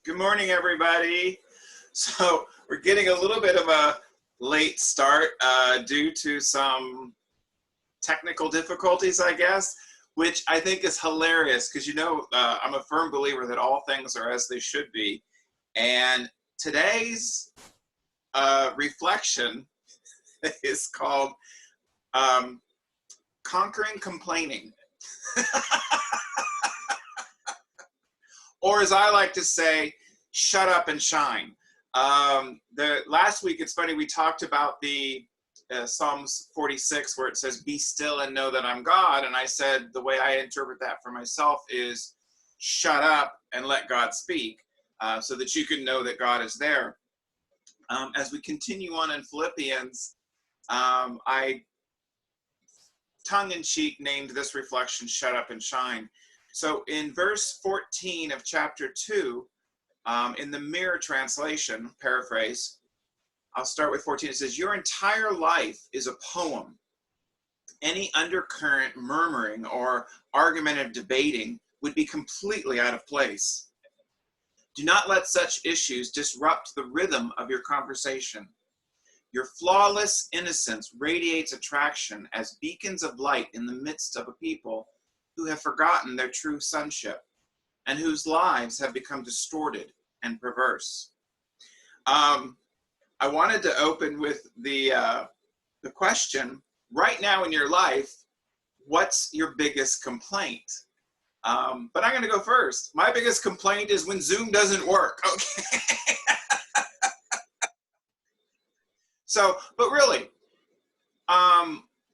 Good morning, everybody. So we're getting a little bit of a late start due to some technical difficulties, I guess, which I think is hilarious because, I'm a firm believer that all things are as they should be. And today's reflection is called Conquering Complaining. Or as I like to say, shut up and shine. The last week, it's funny, we talked about the Psalms 46 where it says, be still and know that I'm God. And I said, the way I interpret that for myself is shut up and let God speak so that you can know that God is there. As we continue on in Philippians, I tongue-in-cheek named this reflection, shut up and shine. So in verse 14 of chapter 2, in the Mirror translation, paraphrase, I'll start with 14. It says, your entire life is a poem. Any undercurrent murmuring or argumentative debating would be completely out of place. Do not let such issues disrupt the rhythm of your conversation. Your flawless innocence radiates attraction as beacons of light in the midst of a people who have forgotten their true sonship and whose lives have become distorted and perverse. I wanted to open with the question, right now in your life, what's your biggest complaint? But I'm going to go first. My biggest complaint is when Zoom doesn't work. Okay. So, but really,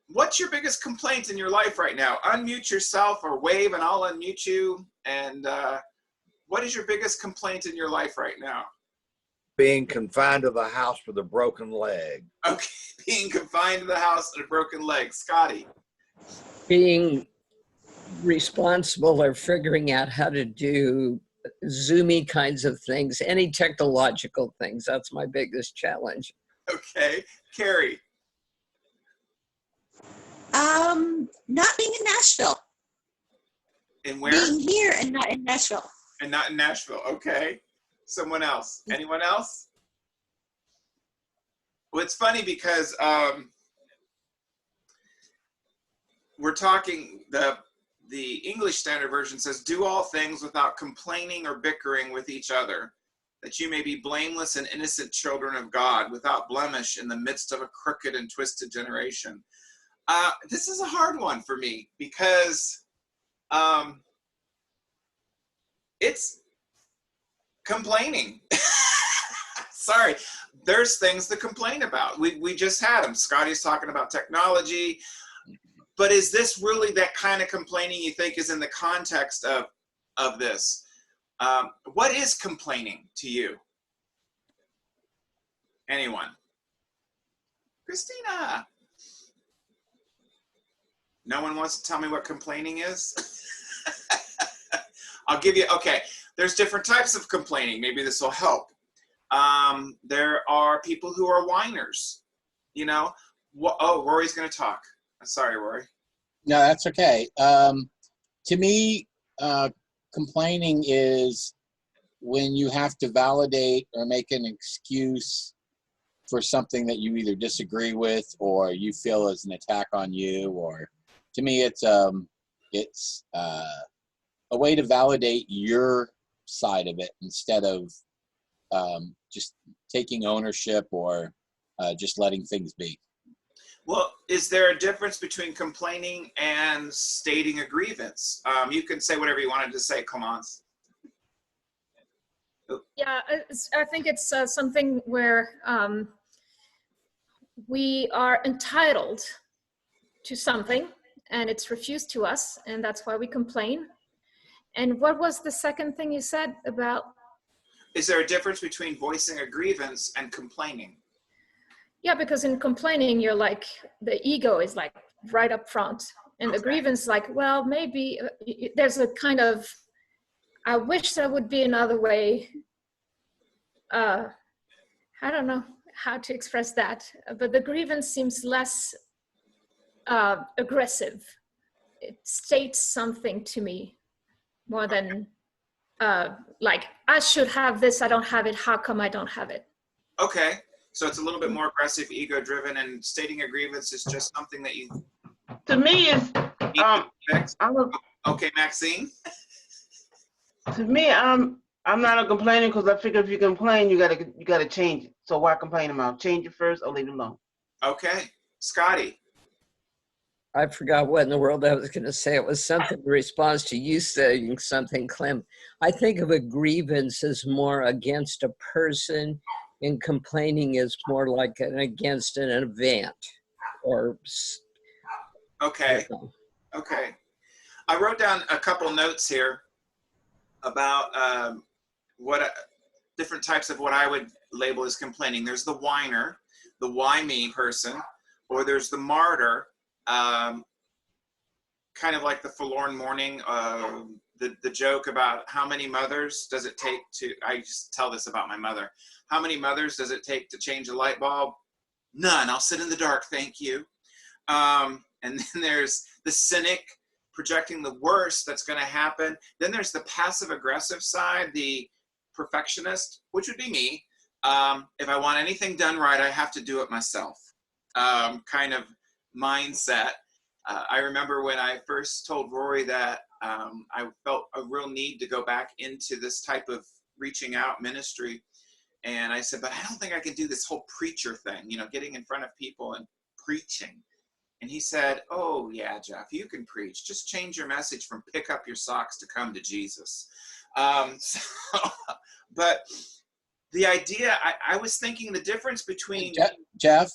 what's your biggest complaint in your life right now? Unmute yourself or wave and I'll unmute you. And what is your biggest complaint in your life right now? Being confined to the house with a broken leg. Okay, being confined to the house with a broken leg. Scotty? Being responsible or figuring out how to do Zoomy kinds of things, any technological things. That's my biggest challenge. Okay, Carrie? Not being in Nashville. And where? Being here and not in Nashville. And not in Nashville, okay. Someone else? Anyone else? Well, it's funny because we're talking, the English Standard Version says, do all things without complaining or bickering with each other, that you may be blameless and innocent children of God, without blemish in the midst of a crooked and twisted generation. This is a hard one for me because it's complaining. Sorry, there's things to complain about. We just had them. Scotty's talking about technology, but is this really that kind of complaining you think is in the context of this? What is complaining to you? Anyone? Christina? No one wants to tell me what complaining is? I'll give you, okay, there's different types of complaining. Maybe this will help. There are people who are whiners, Oh, Rory's going to talk. Sorry, Rory. No, that's okay. To me, complaining is when you have to validate or make an excuse for something that you either disagree with or you feel is an attack on you, or to me, it's a way to validate your side of it instead of just taking ownership or just letting things be. Well, is there a difference between complaining and stating a grievance? You can say whatever you wanted to say. Come on. Yeah, I think it's something where we are entitled to something and it's refused to us, and that's why we complain. And what was the second thing you said about? Is there a difference between voicing a grievance and complaining? Yeah, because in complaining, you're like, the ego is like right up front And the Okay. grievance, like, well, maybe there's a kind of, I wish there would be another way. I don't know how to express that, but the grievance seems less aggressive. It states something to me more than like, I should have this, I don't have it, how come I don't have it? Okay. So it's a little bit more aggressive, ego-driven, and stating a grievance is just something that you To me, it's need to fix. I'm a, Okay, Maxine. to me, I'm not a complainer because I figure if you complain, you gotta change it. So why complain about? Change it first or leave it alone. Okay, Scotty. I forgot what in the world I was going to say. It was something in response to you saying something, Clem. I think of a grievance as more against a person, and complaining is more like against an event or. Okay. Okay. I wrote down a couple notes here about what different types of what I would label as complaining. There's the whiner, the why me person, or there's the martyr, kind of like the forlorn mourning, the joke about how many mothers does it take to, I just tell this about my mother. How many mothers does it take to change a light bulb? None. I'll sit in the dark, thank you. And then there's the cynic projecting the worst that's going to happen. Then there's the passive aggressive side, the perfectionist, which would be me. If I want anything done right, I have to do it myself. Kind of mindset. I remember when I first told Rory that I felt a real need to go back into this type of reaching out ministry. And I said, but I don't think I can do this whole preacher thing, you know, getting in front of people and preaching. And he said, oh yeah, Jeff, you can preach. Just change your message from pick up your socks to come to Jesus. But the idea, I was thinking the difference between... Jeff,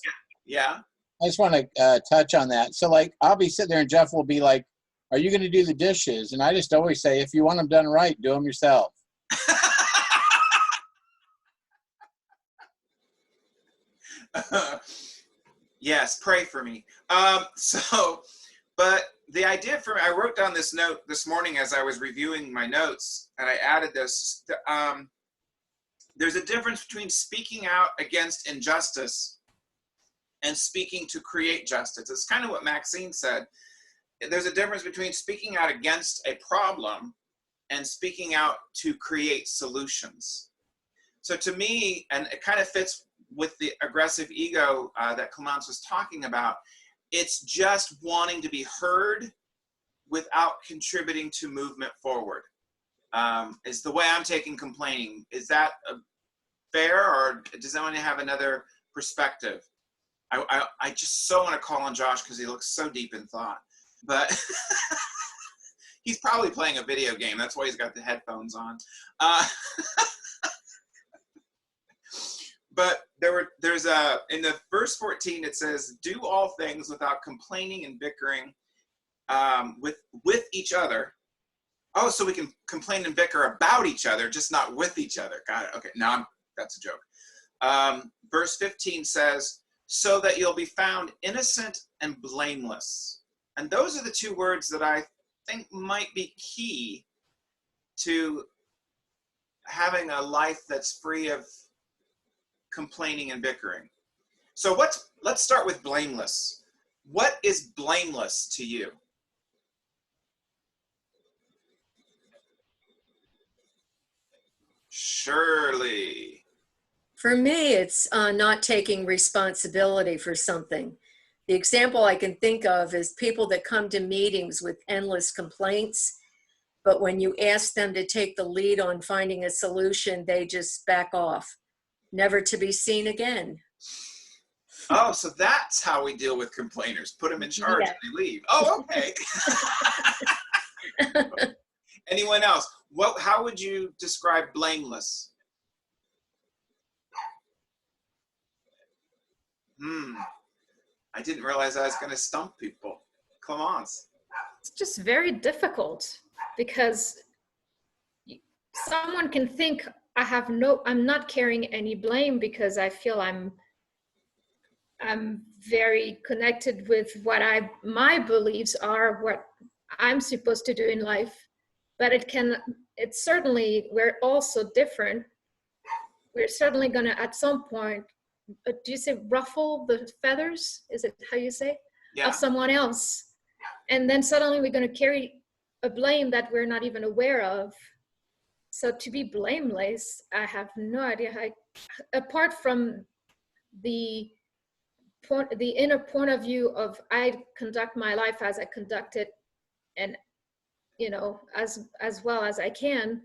Yeah. I just want to touch on that. So, like, I'll be sitting there and Jeff will be like, are you going to do the dishes? And I just always say, if you want them done right, do them yourself. Yes, pray for me. But the idea for me, I wrote down this note this morning as I was reviewing my notes, and I added this. There's a difference between speaking out against injustice and speaking to create justice. It's kind of what Maxine said. There's a difference between speaking out against a problem and speaking out to create solutions. So to me, and it kind of fits with the aggressive ego that Clemence was talking about, it's just wanting to be heard without contributing to movement forward. Is the way I'm taking complaining. Is that fair, or does anyone have another perspective? I just so want to call on Josh because he looks so deep in thought, but he's probably playing a video game. That's why he's got the headphones on. But there's in the verse 14, it says, do all things without complaining and bickering with each other. Oh, so we can complain and bicker about each other, just not with each other. Got it. Okay, now that's a joke. Verse 15 says, so that you'll be found innocent and blameless. And those are the two words that I think might be key to having a life that's free of complaining and bickering. So let's start with blameless. What is blameless to you? Shirley. For me, it's not taking responsibility for something. The example I can think of is people that come to meetings with endless complaints, but when you ask them to take the lead on finding a solution, they just back off, never to be seen again. Oh, so that's how we deal with complainers. Put them in charge Yeah. and they leave. Oh, okay. Anyone else? How would you describe blameless? I didn't realize I was going to stump people. Come on. It's just very difficult because someone can think I'm not carrying any blame because I feel I'm I'm very connected with what my beliefs are, what I'm supposed to do in life. But it's certainly, we're also different. We're certainly gonna, at some point, do you say ruffle the feathers? Is it how you say? Yeah. Of someone else. And then suddenly we're gonna carry a blame that we're not even aware of. So to be blameless, I have no idea how, apart from the inner point of view of I conduct my life as I conduct it, and as well as I can.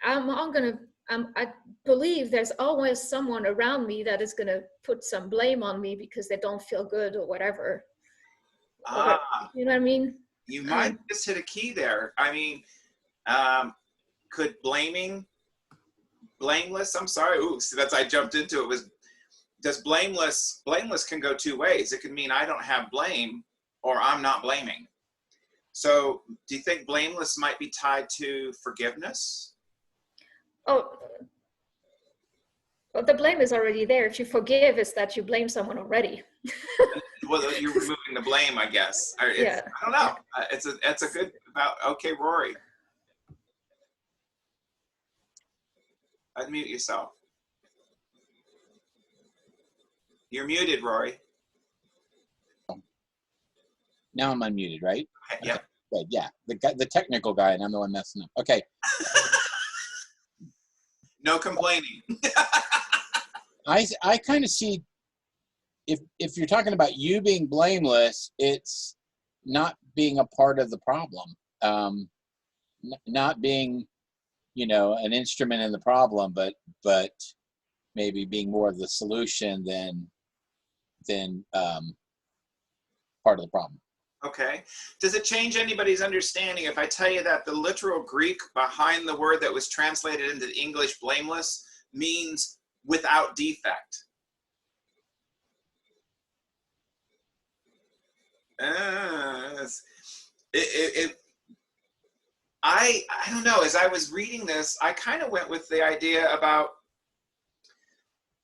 I believe there's always someone around me that is gonna put some blame on me because they don't feel good or whatever. You know what I mean? You might just hit a key there. I mean, could blameless, I'm sorry, ooh, see, I jumped into it, does blameless can go two ways. It can mean I don't have blame or I'm not blaming. So do you think blameless might be tied to forgiveness? Oh, well, the blame is already there. If you forgive, it's that you blame someone already. Well, you're removing the blame, I guess. Yeah. I don't know. It's a good okay, Rory. Unmute yourself. You're muted, Rory. Now I'm unmuted, right? Yeah. Okay, good, yeah, the technical guy, and I'm the one messing up. Okay. No complaining. I kind of see, if you're talking about you being blameless, it's not being a part of the problem, not being, an instrument in the problem, but maybe being more of the solution than part of the problem. Okay. Does it change anybody's understanding if I tell you that the literal Greek behind the word that was translated into English blameless means without defect? I don't know. As I was reading this, I kind of went with the idea about,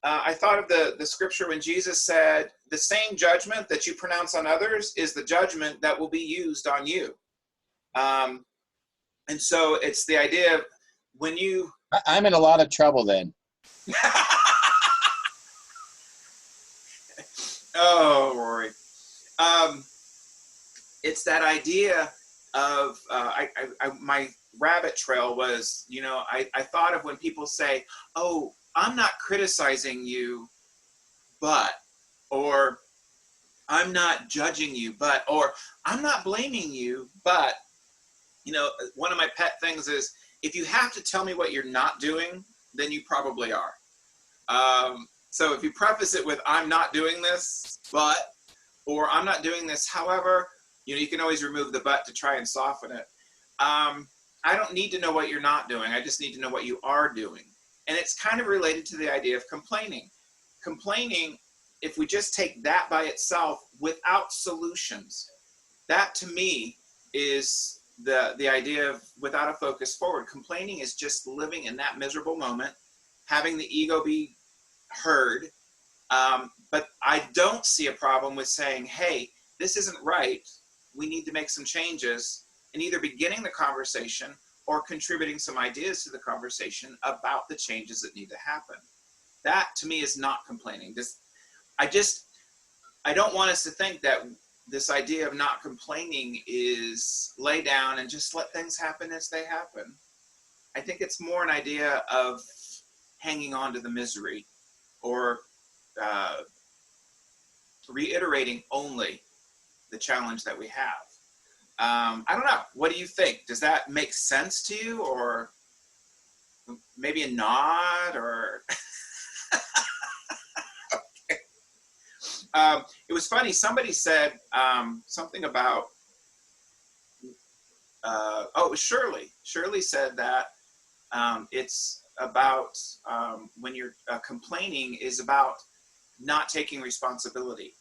I thought of the scripture when Jesus said, the same judgment that you pronounce on others is the judgment that will be used on you. And so it's the idea of when you... I'm in a lot of trouble then. Oh, Rory. It's that idea of, my rabbit trail was, I thought of when people say, oh, I'm not criticizing you, but, or I'm not judging you, but, or I'm not blaming you, but, one of my pet things is if you have to tell me what you're not doing, then you probably are. So if you preface it with, I'm not doing this, but, or I'm not doing this, however, you can always remove the but to try and soften it. I don't need to know what you're not doing. I just need to know what you are doing. And it's kind of related to the idea of complaining. Complaining, if we just take that by itself without solutions, that to me is the idea of without a focus forward. Complaining is just living in that miserable moment, having the ego be heard. But I don't see a problem with saying, hey, this isn't right. We need to make some changes, and either beginning the conversation or contributing some ideas to the conversation about the changes that need to happen. That to me is not complaining. I don't want us to think that this idea of not complaining is lay down and just let things happen as they happen. I think it's more an idea of hanging on to the misery or reiterating only the challenge that we have. I don't know. What do you think? Does that make sense to you, or maybe a nod, or? Okay. It was funny. Somebody said something about. It was Shirley. Shirley said that it's about when you're complaining is about not taking responsibility,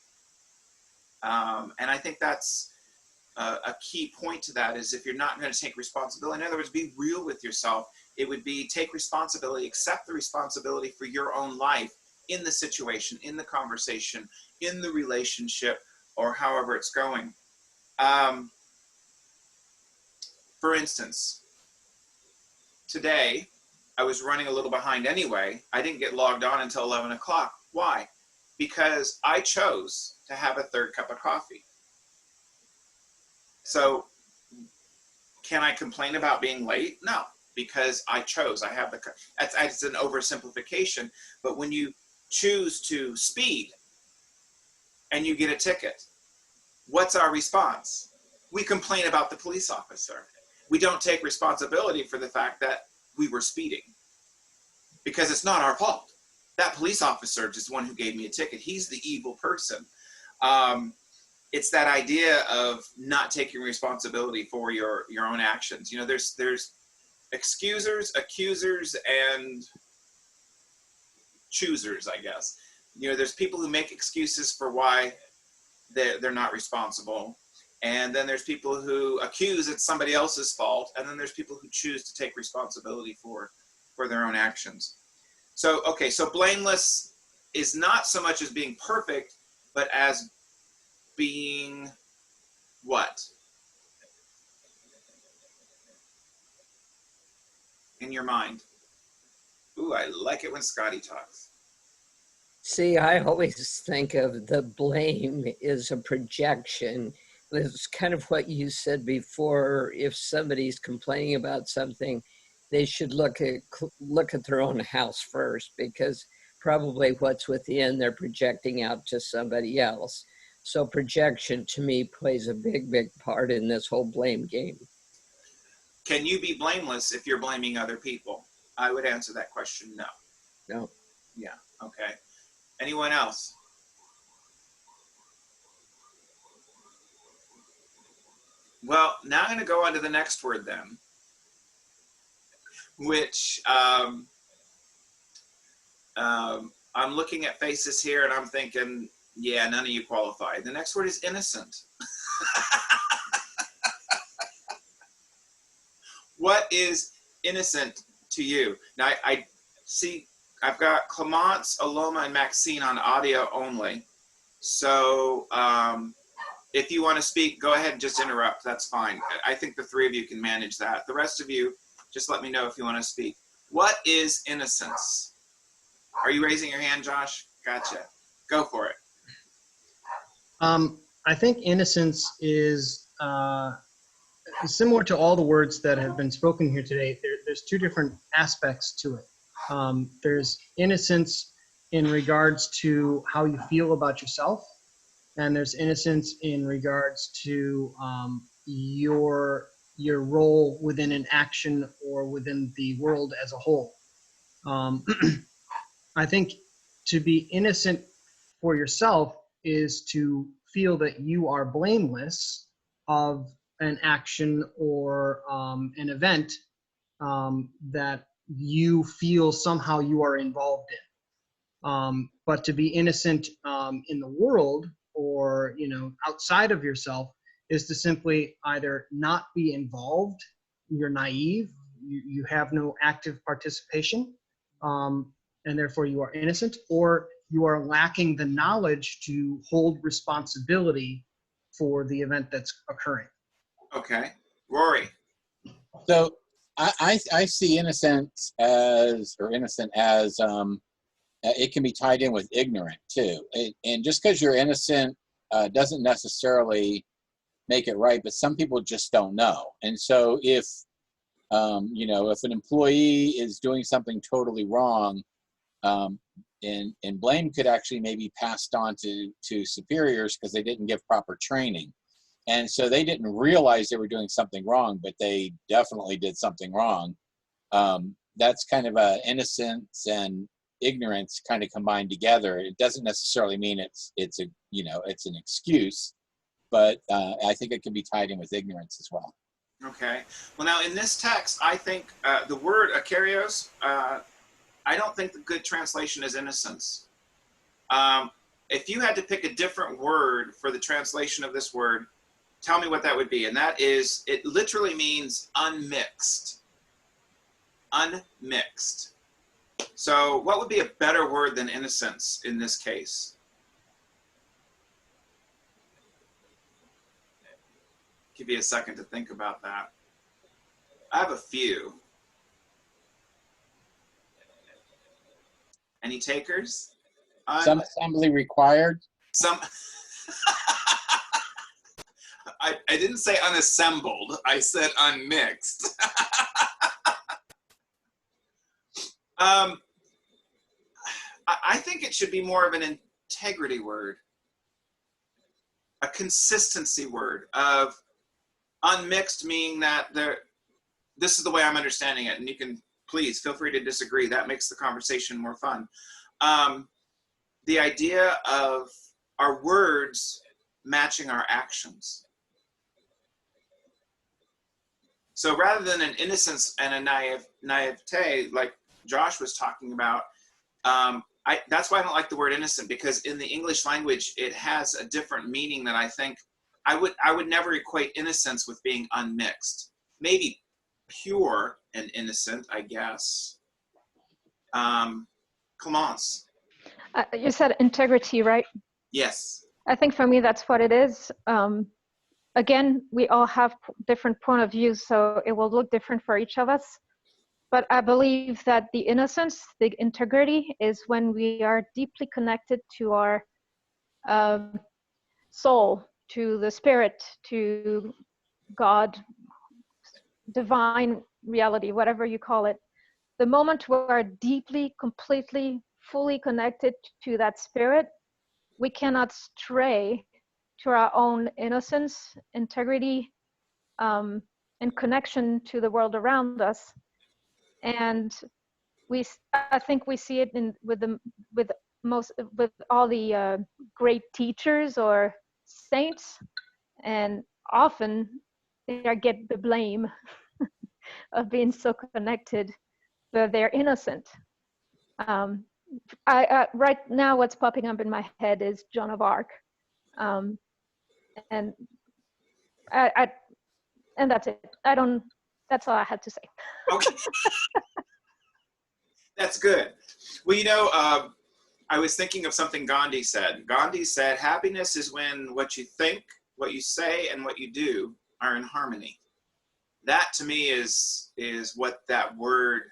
and I think that's. A key point to that is if you're not going to take responsibility, in other words, be real with yourself. It would be take responsibility, accept the responsibility for your own life, in the situation, in the conversation, in the relationship, or however it's going. For instance, today I was running a little behind anyway. I didn't get logged on until 11 o'clock. Why? Because I chose to have a third cup of coffee. So can I complain about being late? No, because I chose. I have the. That's an oversimplification. But when you choose to speed and you get a ticket, what's our response? We complain about the police officer. We don't take responsibility for the fact that we were speeding, because it's not our fault. That police officer is the one who gave me a ticket. He's the evil person. It's that idea of not taking responsibility for your own actions. You know, there's excusers, accusers, and choosers, I guess. You know, there's people who make excuses for why they're not responsible. And then there's people who accuse it's somebody else's fault. And then there's people who choose to take responsibility for their own actions. So, okay, so blameless is not so much as being perfect, but as being what? In your mind. Ooh, I like it when Scotty talks. See, I always think of the blame as a projection. It's kind of what you said before. If somebody's complaining about something, they should look at their own house first, because probably what's within they're projecting out to somebody else. So projection to me plays a big, big part in this whole blame game. Can you be blameless if you're blaming other people? I would answer that question, no. No. Yeah, okay. Anyone else? Well, now I'm going to go on to the next word then, which I'm looking at faces here and I'm thinking, yeah, none of you qualify. The next word is innocent. What is innocent to you? Now, I see I've got Clemence, Aloma, and Maxine on audio only. So if you want to speak, go ahead and just interrupt. That's fine. I think the three of you can manage that. The rest of you, just let me know if you want to speak. What is innocence? Are you raising your hand, Josh? Gotcha. Go for it. I think innocence is similar to all the words that have been spoken here today. There's two different aspects to it. There's innocence in regards to how you feel about yourself, and there's innocence in regards to your role within an action or within the world as a whole. I think to be innocent for yourself is to feel that you are blameless of an action or an event that you feel somehow you are involved in. But to be innocent in the world or, you know, outside of yourself is to simply either not be involved, you're naive, you have no active participation, and therefore you are innocent, or you are lacking the knowledge to hold responsibility for the event that's occurring. Okay. Rory. So I see innocence as it can be tied in with ignorant too. And just because you're innocent doesn't necessarily make it right, but some people just don't know. And so if an employee is doing something totally wrong, and blame could actually maybe passed on to superiors because they didn't give proper training. And so they didn't realize they were doing something wrong, but they definitely did something wrong. That's kind of innocence and ignorance kind of combined together. It doesn't necessarily mean it's an excuse, but I think it can be tied in with ignorance as well. Okay. Well, now in this text, I think the word akarios, I don't think the good translation is innocence. If you had to pick a different word for the translation of this word, tell me what that would be. And that is, it literally means unmixed. Unmixed. So what would be a better word than innocence in this case? Give you a second to think about that. I have a few. Any takers? Some assembly required. Some. I didn't say unassembled. I said unmixed. I think it should be more of an integrity word, a consistency word of unmixed, meaning that this is the way I'm understanding it, and you can please feel free to disagree. That makes the conversation more fun. The idea of our words matching our actions. So rather than an innocence and a naivete, like Josh was talking about, that's why I don't like the word innocent, because in the English language, it has a different meaning that I think I would never equate innocence with being unmixed. Maybe pure and innocent, I guess. Clemence. You said integrity, right? Yes. I think for me, that's what it is. Again, we all have different point of views, so it will look different for each of us. But I believe that the innocence, the integrity, is when we are deeply connected to our soul, to the spirit, to God, divine reality, whatever you call it. The moment we're deeply, completely, fully connected to that spirit, we cannot stray to our own innocence, integrity, and connection to the world around us. And I think we see it with all the great teachers or saints, and often they get the blame of being so connected, but they're innocent. Right now, what's popping up in my head is Joan of Arc, and and that's it. That's all I had to say. Okay. That's good. Well, I was thinking of something Gandhi said. Gandhi said, happiness is when what you think, what you say, and what you do are in harmony. That to me is what that word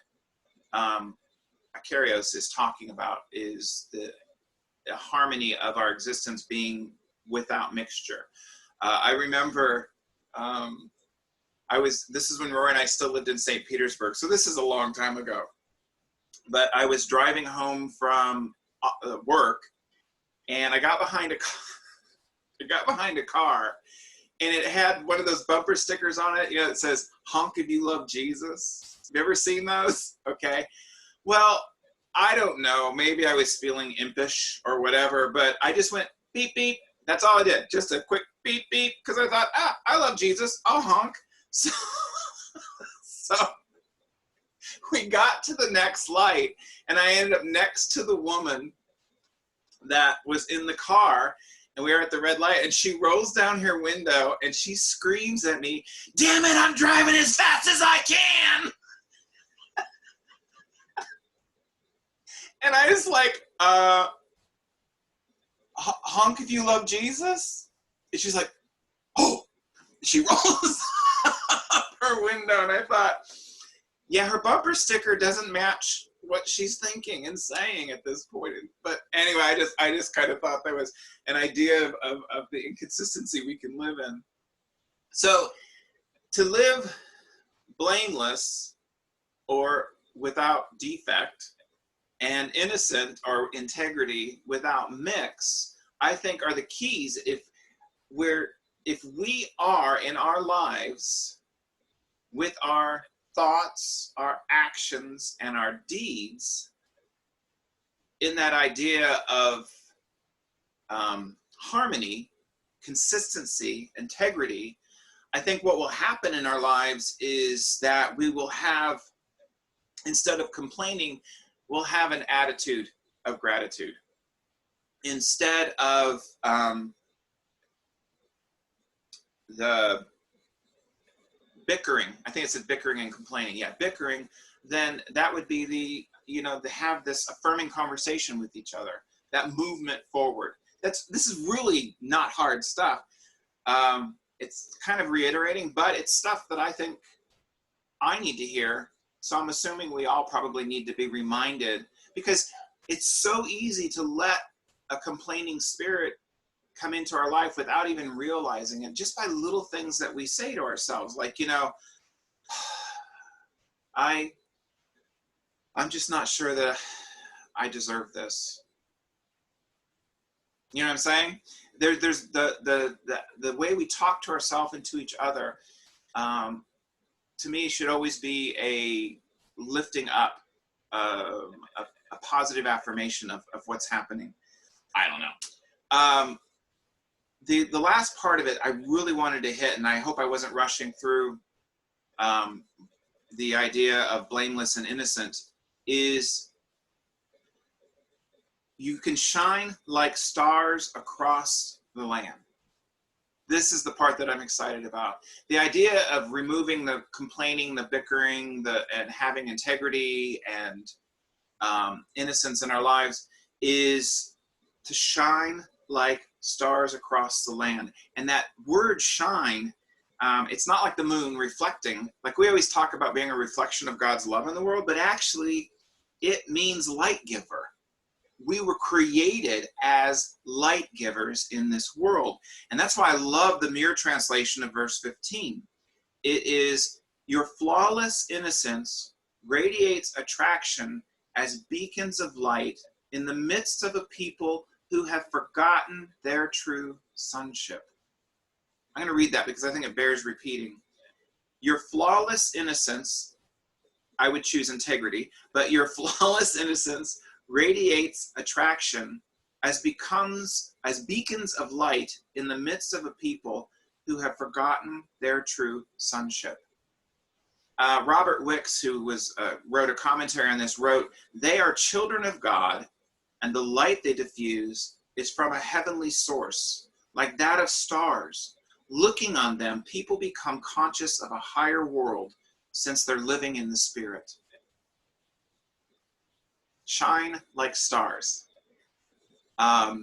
akarios is talking about, is the harmony of our existence being without mixture. I remember this is when Roy and I still lived in St. Petersburg, so this is a long time ago. But I was driving home from work, and I got behind a car, and it had one of those bumper stickers on it. It says, "Honk if you love Jesus." Have you ever seen those? Okay. Well, I don't know. Maybe I was feeling impish or whatever, but I just went beep beep. That's all I did. Just a quick beep beep, because I thought, I love Jesus. I'll honk. So we got to the next light, and I ended up next to the woman that was in the car, and we were at the red light, and she rolls down her window, and she screams at me, "Damn it, I'm driving as fast as I can!" And I was like, honk if you love Jesus? And she's like, oh! She rolls up her window, and I thought, yeah, her bumper sticker doesn't match what she's thinking and saying at this point. But anyway, I just kind of thought there was an idea of the inconsistency we can live in. So to live blameless or without defect, and innocent or integrity without mix, I think are the keys. If we are in our lives with our thoughts, our actions, and our deeds in that idea of harmony, consistency, integrity, I think what will happen in our lives is that we will have, instead of complaining, we'll have an attitude of gratitude. Instead of bickering, I think it said bickering and complaining. Yeah, bickering, then that would be the, to have this affirming conversation with each other, that movement forward. This is really not hard stuff. It's kind of reiterating, but it's stuff that I think I need to hear. So I'm assuming we all probably need to be reminded, because it's so easy to let a complaining spirit come into our life without even realizing it, just by little things that we say to ourselves, like, I'm just not sure that I deserve this. You know what I'm saying? There's the way we talk to ourselves and to each other, to me, should always be a lifting up, a positive affirmation of what's happening. I don't know. The last part of it I really wanted to hit, and I hope I wasn't rushing through the idea of blameless and innocent, is you can shine like stars across the land. This is the part that I'm excited about. The idea of removing the complaining, the bickering, and having integrity and innocence in our lives is to shine like stars across the land. And that word shine, it's not like the moon reflecting. Like we always talk about being a reflection of God's love in the world, but actually it means light giver. We were created as light givers in this world. And that's why I love the Mirror translation of verse 15. It is, your flawless innocence radiates attraction as beacons of light in the midst of a people who have forgotten their true sonship. I'm going to read that because I think it bears repeating. Your flawless innocence, I would choose integrity, but your flawless innocence radiates attraction as becomes as beacons of light in the midst of a people who have forgotten their true sonship. Robert Wicks, who wrote a commentary on this, wrote, "They are children of God, and the light they diffuse is from a heavenly source, like that of stars. Looking on them, people become conscious of a higher world since they're living in the Spirit." Shine like stars. I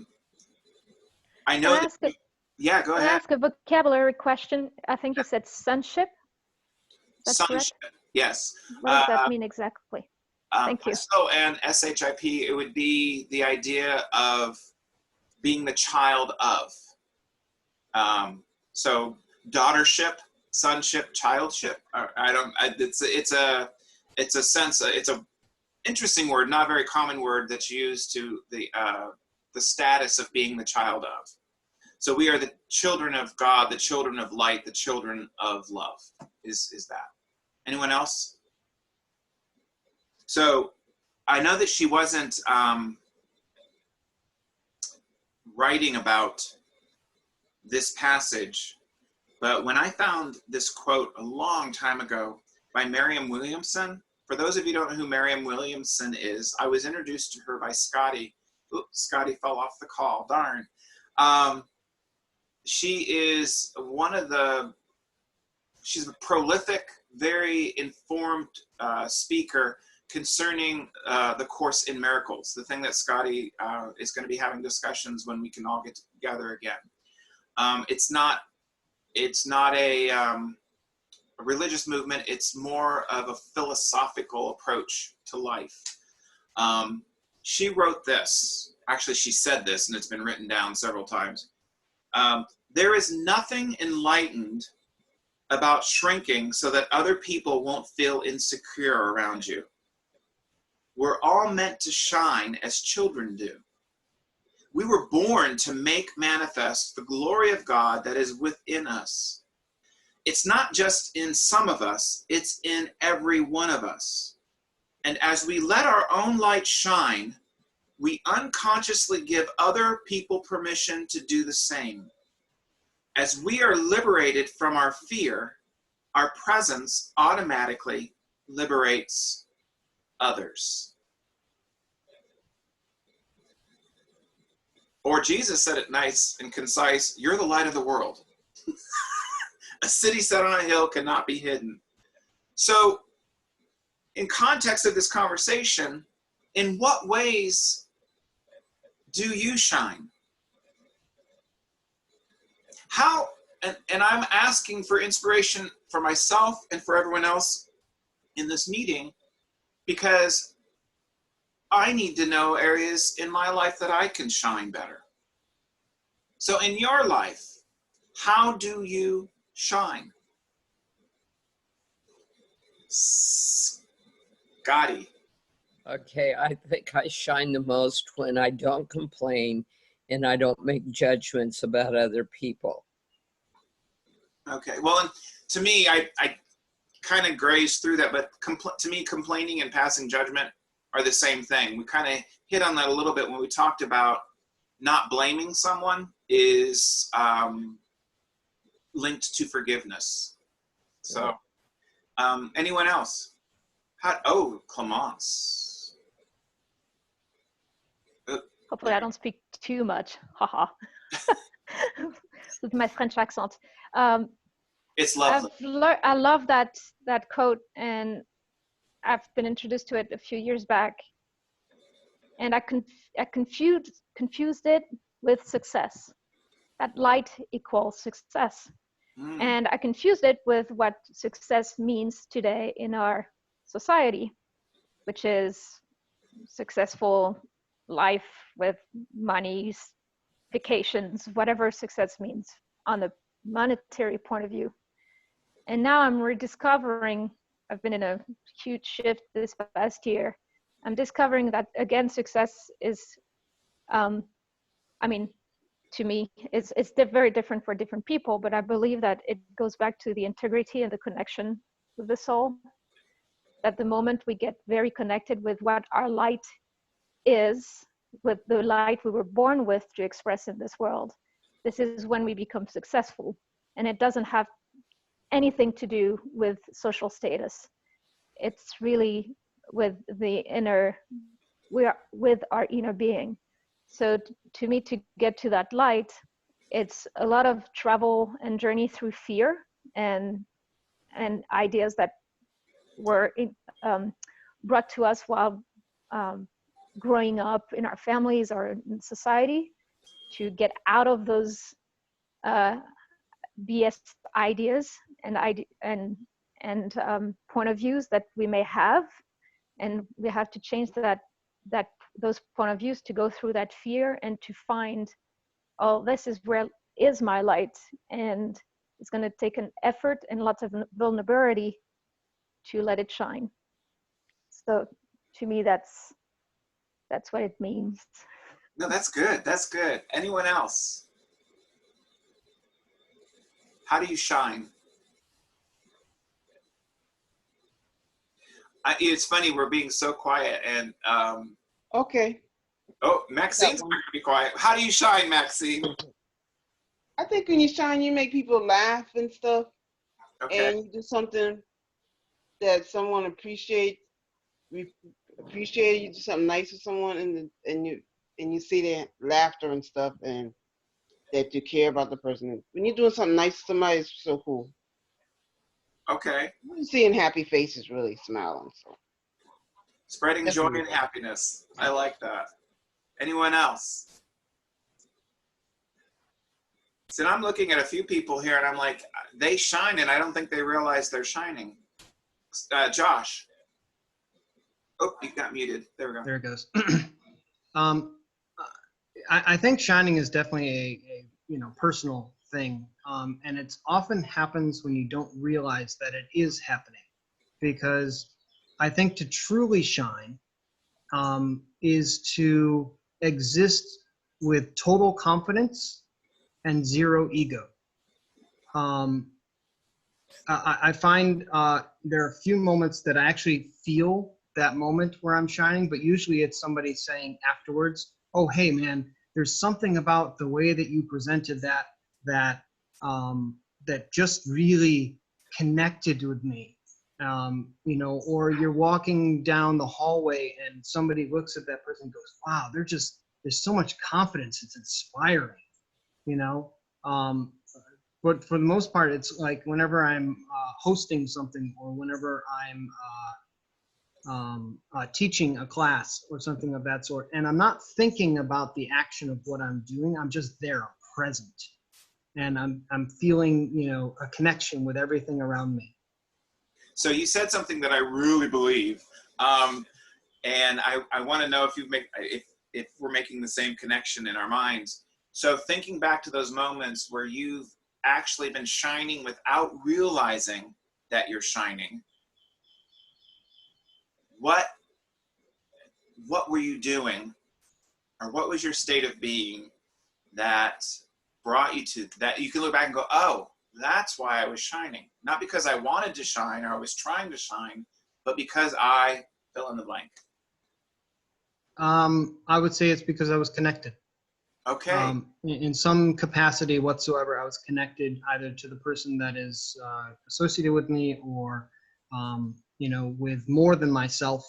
know Can I ask yeah, go Can I ahead. ask a vocabulary question? I think you said sonship. That's Sonship, correct? yes. What does that mean exactly? Thank you. So, and SHIP, it would be the idea of being the child of. So, daughtership, sonship, childship. It's a sense. It's a interesting word, not a very common word that's used to the status of being the child of. So we are the children of God, the children of light, the children of love. Is that? Anyone else? So I know that she wasn't writing about this passage, but when I found this quote a long time ago by Marianne Williamson, for those of you who don't know who Marianne Williamson is, I was introduced to her by Scotty. Oops, Scotty fell off the call, darn. She is she's a prolific, very informed speaker concerning the Course in Miracles, the thing that Scotty is going to be having discussions when we can all get together again. It's not a religious movement. It's more of a philosophical approach to life. She wrote this. Actually, she said this, and it's been written down several times. There is nothing enlightened about shrinking so that other people won't feel insecure around you. We're all meant to shine as children do. We were born to make manifest the glory of God that is within us. It's not just in some of us, it's in every one of us. And as we let our own light shine, we unconsciously give other people permission to do the same. As we are liberated from our fear, our presence automatically liberates others. Or Jesus said it nice and concise, you're the light of the world. A city set on a hill cannot be hidden. So, in context of this conversation, in what ways do you shine? How, and I'm asking for inspiration for myself and for everyone else in this meeting, because I need to know areas in my life that I can shine better. So in your life, how do you shine? Scotty. Okay, I think I shine the most when I don't complain and I don't make judgments about other people. Okay, well, and to me, I kind of grazed through that, but to me, complaining and passing judgment are the same thing. We kind of hit on that a little bit when we talked about not blaming someone is linked to forgiveness. So, anyone else? Clemence. Hopefully I don't speak too much. Haha. With my French accent. It's lovely. I love that quote, and I've been introduced to it a few years back. And I confused it with success. That light equals success. And I confused it with what success means today in our society, which is successful life with money, vacations, whatever success means on the monetary point of view. And now I'm rediscovering, I've been in a huge shift this past year. I'm discovering that, again, success is, to me, it's very different for different people, but I believe that it goes back to the integrity and the connection with the soul. That the moment we get very connected with what our light is, with the light we were born with to express in this world, this is when we become successful. And it doesn't have anything to do with social status. It's really with the inner, we are with our inner being. So to me, to get to that light, it's a lot of travel and journey through fear and ideas that were brought to us while growing up in our families or in society, to get out of those BS ideas and point of views that we may have, and we have to change those point of views to go through that fear and to find, oh, this is where is my light, and it's going to take an effort and lots of vulnerability to let it shine. So to me, that's what it means. No, that's good. That's good. Anyone else? How do you shine? It's funny, we're being so quiet, and Okay. oh, Maxine's not gonna be quiet. How do you shine, Maxine? I think when you shine, you make people laugh and stuff, Okay. and you do something that someone appreciates. You do something nice to someone, and you see their laughter and stuff, and that you care about the person. When you're doing something nice to somebody, it's so cool. Okay. Seeing happy faces, really smiling. So. Spreading joy and happiness. I like that. Anyone else? So I'm looking at a few people here, and I'm like, they shine, and I don't think they realize they're shining. Josh. Oh, you got muted. There we go. There it goes. I think shining is definitely a personal thing, and it often happens when you don't realize that it is happening, because I think to truly shine is to exist with total confidence and zero ego. I find there are a few moments that I actually feel that moment where I'm shining, but usually it's somebody saying afterwards, oh, hey man, there's something about the way that you presented that just really connected with me. Or you're walking down the hallway and somebody looks at that person and goes, wow, there's so much confidence. It's inspiring, but for the most part, it's like whenever I'm hosting something or whenever I'm teaching a class or something of that sort, and I'm not thinking about the action of what I'm doing. I'm just there, I'm present, and I'm feeling, you know, a connection with everything around me. So you said something that I really believe, and I want to know if we're making the same connection in our minds. So thinking back to those moments where you've actually been shining without realizing that you're shining, what were you doing, or what was your state of being that brought you to that? You can look back and go, oh, that's why I was shining. Not because I wanted to shine or I was trying to shine, but because I fill in the blank. I would say it's because I was connected. Okay. In some capacity whatsoever, I was connected either to the person that is associated with me or, you know, with more than myself.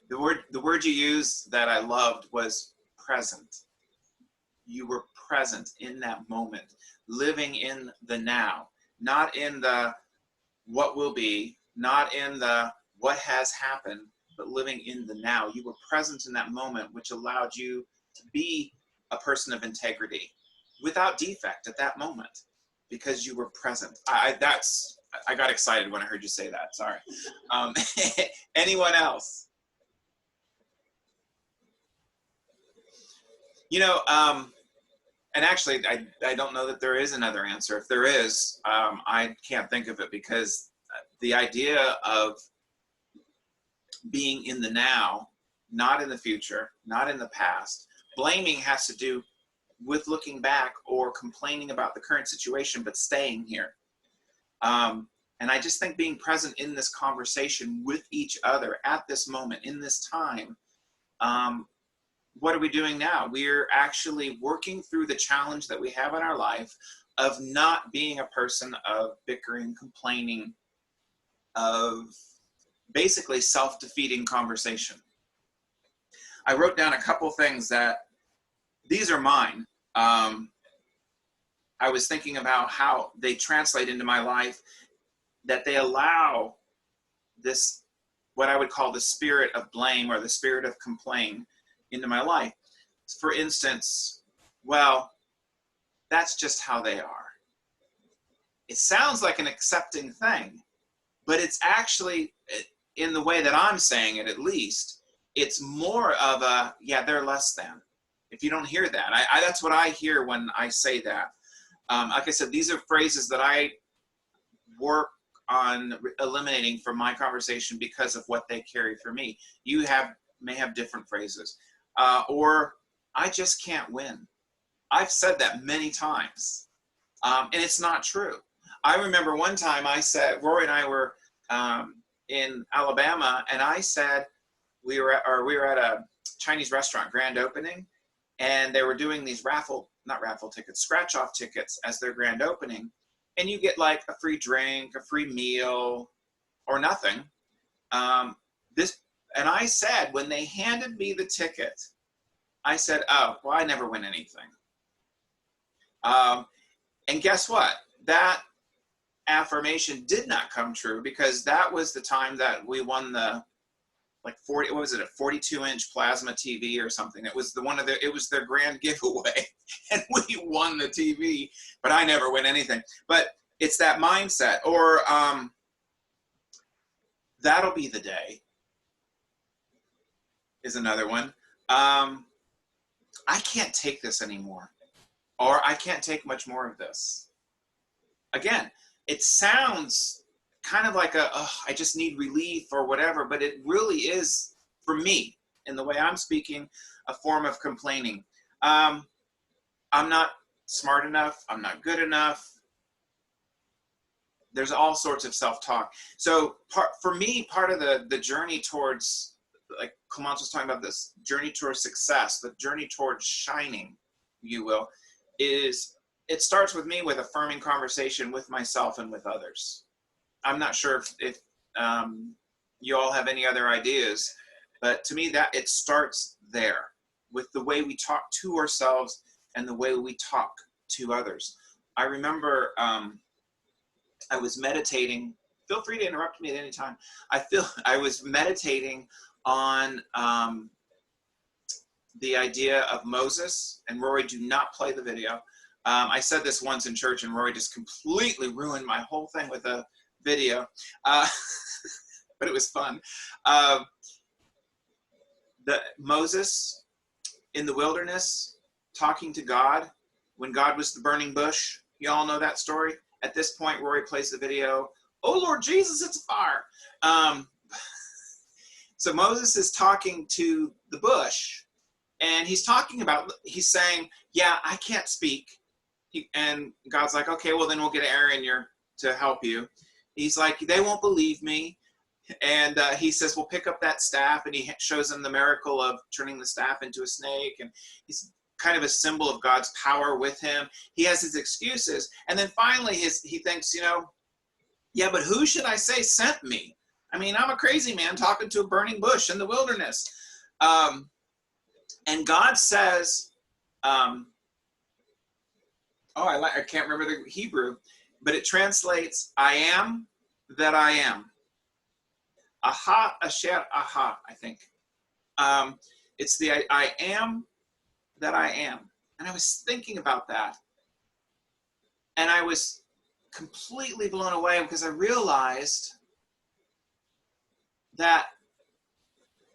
The word you used that I loved was present. You were present in that moment, living in the now, not in the what will be, not in the what has happened, but living in the now. You were present in that moment, which allowed you to be a person of integrity without defect at that moment because you were present. I got excited when I heard you say that. Sorry. Anyone else? You know, and actually, I don't know that there is another answer. If there is, I can't think of it, because the idea of being in the now, not in the future, not in the past, blaming has to do with looking back or complaining about the current situation, but staying here. And I just think being present in this conversation with each other at this moment, in this time, what are we doing now? We're actually working through the challenge that we have in our life of not being a person of bickering, complaining, of basically self-defeating conversation. I wrote down a couple things that, these are mine. I was thinking about how they translate into my life, that they allow this, what I would call the spirit of blame or the spirit of complaint into my life. For instance, well, that's just how they are. It sounds like an accepting thing, but it's actually, in the way that I'm saying it at least, it's more of a, yeah, they're less than. If you don't hear that, that's what I hear when I say that. Like I said, these are phrases that I work on eliminating from my conversation because of what they carry for me. You may have different phrases. Or I just can't win. I've said that many times, and it's not true. I remember one time I said, Rory and I were in Alabama, and I said we were at a Chinese restaurant grand opening, and they were doing these scratch-off tickets as their grand opening, and you get like a free drink, a free meal, or nothing. And I said, when they handed me the ticket, I said, oh, well, I never win anything. And guess what? That affirmation did not come true, because that was the time that we won the, like 40, what was it, a 42-inch plasma TV or something. It was it was their grand giveaway, and we won the TV, but I never win anything. But it's that mindset, or that'll be the day is another one. I can't take this anymore, or I can't take much more of this. Again, it sounds kind of like I just need relief or whatever, but it really is, for me, in the way I'm speaking, a form of complaining. I'm not smart enough. I'm not good enough. There's all sorts of self-talk. So for me, part of the journey towards, like Clemence was talking about, this journey towards success, the journey towards shining, you will, is it starts with me with affirming conversation with myself and with others. I'm not sure if you all have any other ideas, but to me that it starts there with the way we talk to ourselves and the way we talk to others. I remember I was meditating. Feel free to interrupt me at any time. I was meditating on the idea of Moses, and Rory, do not play the video. I said this once in church, and Rory just completely ruined my whole thing with a video, but it was fun. Moses in the wilderness talking to God when God was the burning bush. You all know that story. At this point, Rory plays the video. Oh, Lord Jesus, it's fire. So Moses is talking to the bush, and he's saying, yeah, I can't speak. And God's like, okay, well, then we'll get Aaron to help you. He's like, they won't believe me. And he says, well, pick up that staff. And he shows them the miracle of turning the staff into a snake. And he's kind of a symbol of God's power with him. He has his excuses. And then finally he thinks, yeah, but who should I say sent me? I mean, I'm a crazy man talking to a burning bush in the wilderness. And God says, I can't remember the Hebrew, but it translates, I am that I am. Aha, asher, aha, I think. It's the I am that I am. And I was thinking about that. And I was completely blown away because I realized that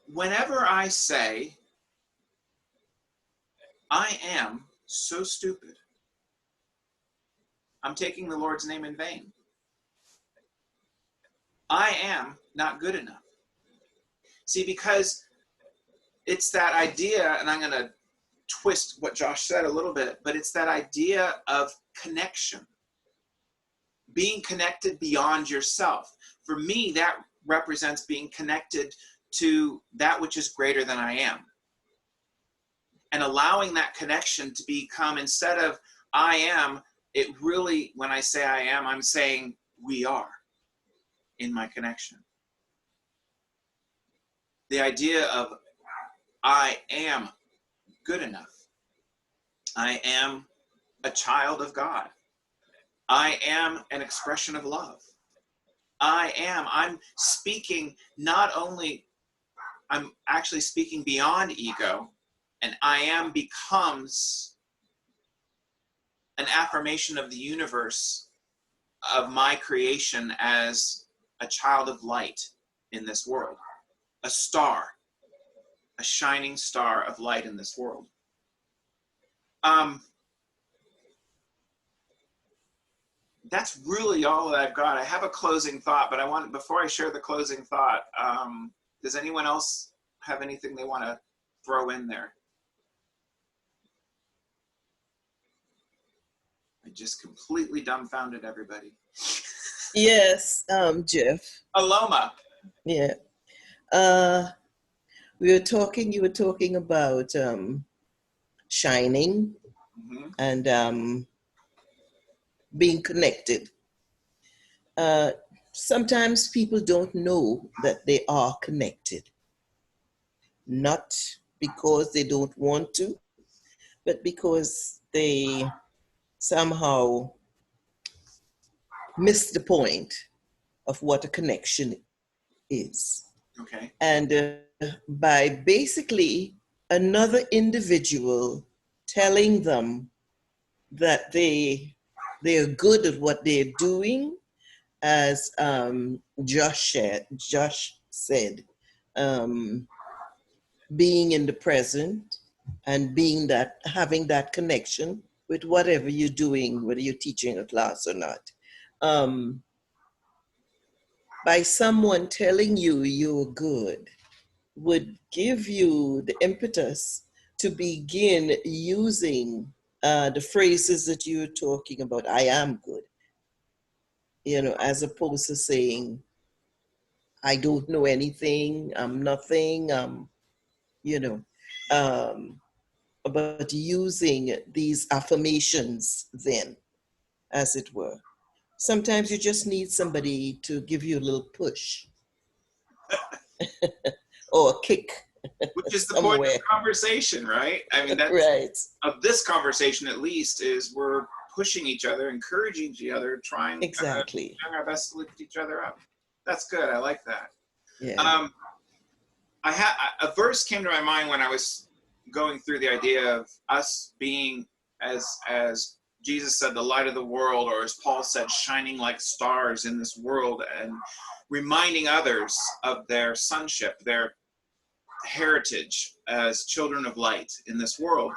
whenever I say, I am so stupid, I'm taking the Lord's name in vain. I am not good enough. See, because it's that idea, and I'm going to twist what Josh said a little bit, but it's that idea of connection. Being connected beyond yourself. For me, that represents being connected to that which is greater than I am. And allowing that connection to become, instead of I am, it really, when I say I am, I'm saying we are in my connection. The idea of I am good enough. I am a child of God. I am an expression of love. I'm speaking I'm actually speaking beyond ego, and I am becomes an affirmation of the universe, of my creation as a child of light in this world, a star, a shining star of light in this world. That's really all that I've got. I have a closing thought, but before I share the closing thought, does anyone else have anything they want to throw in there? I just completely dumbfounded everybody. Yes, Jeff. Aloma. Yeah. You were talking about shining and being connected. Sometimes people don't know that they are connected. Not because they don't want to, but because they somehow miss the point of what a connection is. Okay. And by basically another individual telling them that they are good at what they're doing, as Josh said, being in the present and having that connection with whatever you're doing, whether you're teaching a class or not. By someone telling you you're good would give you the impetus to begin using the phrases that you're talking about. I am good, as opposed to saying, I don't know anything, I'm nothing, but using these affirmations then, as it were. Sometimes you just need somebody to give you a little push or a kick which is the point Somewhere. of conversation, right? I mean, that's Right. of this conversation at least, is we're pushing each other, encouraging each other, trying Exactly. doing our best to lift each other up. That's good. I like that. Yeah. A verse came to my mind when I was going through the idea of us being, as Jesus said, the light of the world, or as Paul said, shining like stars in this world, and reminding others of their sonship, their heritage as children of light in this world.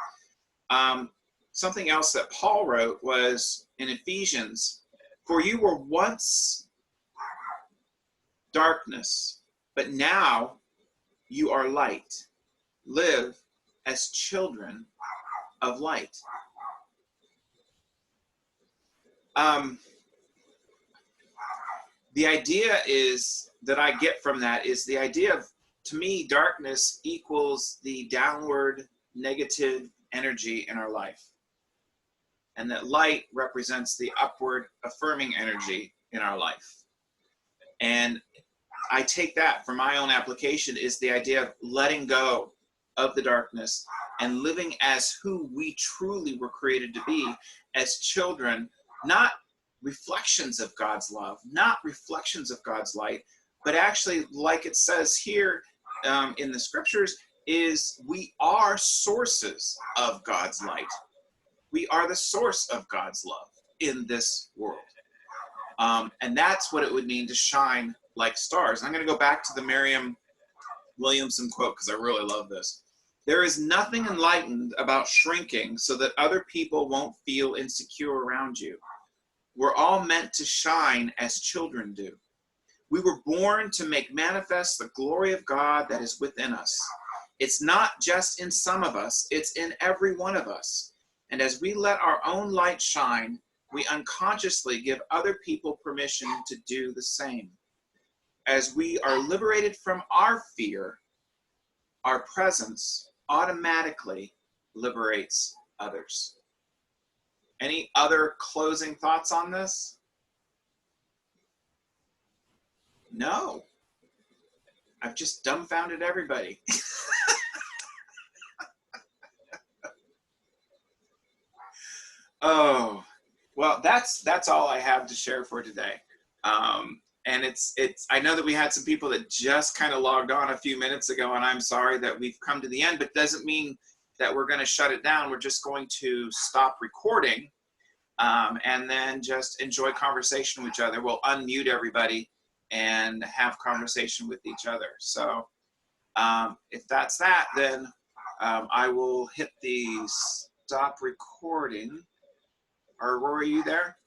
Something else that Paul wrote was in Ephesians, "For you were once darkness, but now you are light. Live as children of light." The idea is that I get from that is the idea of, to me, darkness equals the downward negative energy in our life, and that light represents the upward affirming energy in our life. And I take that for my own application is the idea of letting go of the darkness and living as who we truly were created to be, as children, not reflections of God's love, not reflections of God's light, but actually, like it says here in the scriptures, is we are sources of God's light. We are the source of God's love in this world. And that's what it would mean to shine like stars. I'm going to go back to the Merriam-Williamson quote because I really love this. "There is nothing enlightened about shrinking so that other people won't feel insecure around you. We're all meant to shine as children do. We were born to make manifest the glory of God that is within us. It's not just in some of us, it's in every one of us. And as we let our own light shine, we unconsciously give other people permission to do the same. As we are liberated from our fear, our presence automatically liberates others." Any other closing thoughts on this? No. I've just dumbfounded everybody. Oh, well, that's all I have to share for today. And it's I know that we had some people that just kind of logged on a few minutes ago, and I'm sorry that we've come to the end, but doesn't mean that we're going to shut it down. We're just going to stop recording and then just enjoy conversation with each other. We'll unmute everybody and have conversation with each other. So if that's that, then I will hit the stop recording. Or Rory, are you there?